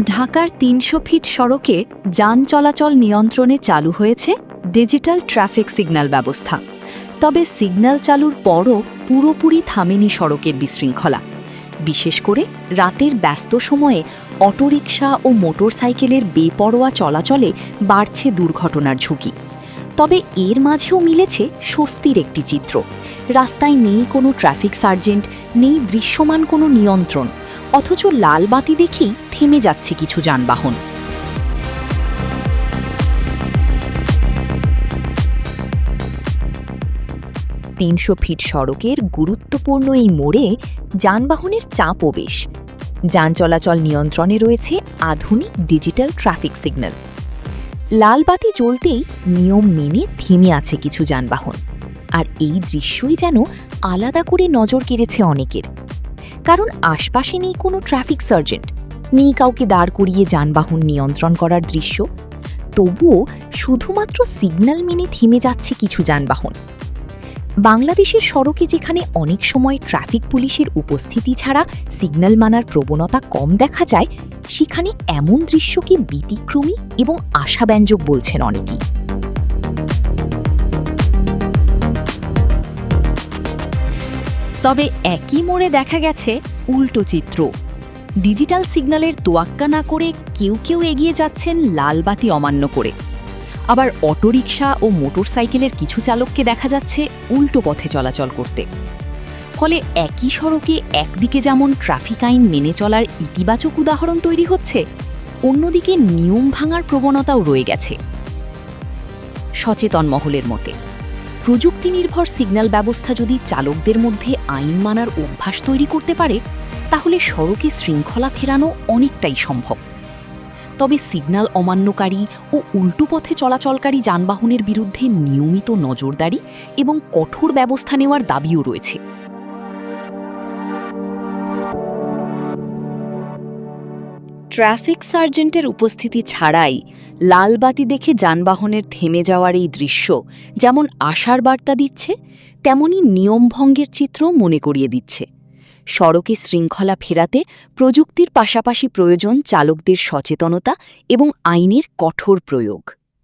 ঢাকার ৩০০ ফিট সড়কে যান চলাচল নিয়ন্ত্রণে চালু হয়েছে ডিজিটাল ট্রাফিক সিগন্যাল ব্যবস্থা। তবে সিগন্যাল চালুর পরও পুরোপুরি থামেনি সড়কের বিশৃঙ্খলা। বিশেষ করে রাতের ব্যস্ত সময়ে অটোরিকশা ও মোটরসাইকেলের বেপরোয়া চলাচলে বাড়ছে দুর্ঘটনার ঝুঁকি। তবে এর মাঝেও মিলেছে স্বস্তির একটি চিত্র। রাস্তায় নেই কোনো ট্রাফিক সার্জেন্ট, নেই দৃশ্যমান কোনো নিয়ন্ত্রণ, অথচ লাল বাতি দেখেই থেমে যাচ্ছে কিছু যানবাহন। তিনশো ফিট সড়কের গুরুত্বপূর্ণ এই মোড়ে যানবাহনের চাপও বেশ। যান চলাচল নিয়ন্ত্রণে রয়েছে আধুনিক ডিজিটাল ট্রাফিক সিগন্যাল। লাল বাতি জ্বলতেই নিয়ম মেনে থেমে আছে কিছু যানবাহন। আর এই দৃশ্যই যেন আলাদা করে নজর কেড়েছে অনেকের। কারণ আশপাশে নেই কোনো ট্রাফিক সার্জেন্ট, নেই কাউকে দাঁড় করিয়ে যানবাহন নিয়ন্ত্রণ করার দৃশ্য। তবুও শুধুমাত্র সিগন্যাল মেনে থেমে যাচ্ছে কিছু যানবাহন। বাংলাদেশের সড়কে যেখানে অনেক সময় ট্রাফিক পুলিশের উপস্থিতি ছাড়া সিগন্যাল মানার প্রবণতা কম দেখা যায়, সেখানে এমন দৃশ্যকে ব্যতিক্রমী এবং আশাব্যঞ্জক বলছেন অনেকেই। তবে একই মোড়ে দেখা গেছে উল্টো চিত্র। ডিজিটাল সিগন্যালের তোয়াক্কা না করে কেউ কেউ এগিয়ে যাচ্ছেন লাল বাতি অমান্য করে। আবার অটোরিকশা ও মোটরসাইকেলের কিছু চালককে দেখা যাচ্ছে উল্টো পথে চলাচল করতে। ফলে একই সড়কে একদিকে যেমন ট্রাফিক আইন মেনে চলার ইতিবাচক উদাহরণ তৈরি হচ্ছে, অন্যদিকে নিয়ম ভাঙার প্রবণতাও রয়ে গেছে। সচেতন মহলের মতে, প্রযুক্তি নির্ভর সিগন্যাল ব্যবস্থা যদি চালকদের মধ্যে আইন মানার অভ্যাস তৈরি করতে পারে, তাহলে সড়কে শৃঙ্খলা ফেরানো অনেকটাই সম্ভব। তবে সিগন্যাল অমান্যকারী ও উল্টো পথে চলাচলকারী যানবাহনের বিরুদ্ধে নিয়মিত নজরদারি এবং কঠোর ব্যবস্থা নেওয়ার দাবিও রয়েছে। ট্রাফিক সার্জেন্টের উপস্থিতি ছাড়াই লাল বাতি দেখে যানবাহনের থেমে যাওয়ার এই দৃশ্য যেমন আশার বার্তা দিচ্ছে, তেমনি নিয়মভঙ্গের চিত্রও মনে করিয়ে দিচ্ছে। সড়কে শৃঙ্খলা ফেরাতে প্রযুক্তির পাশাপাশি প্রয়োজন চালকদের সচেতনতা এবং আইনের কঠোর প্রয়োগ।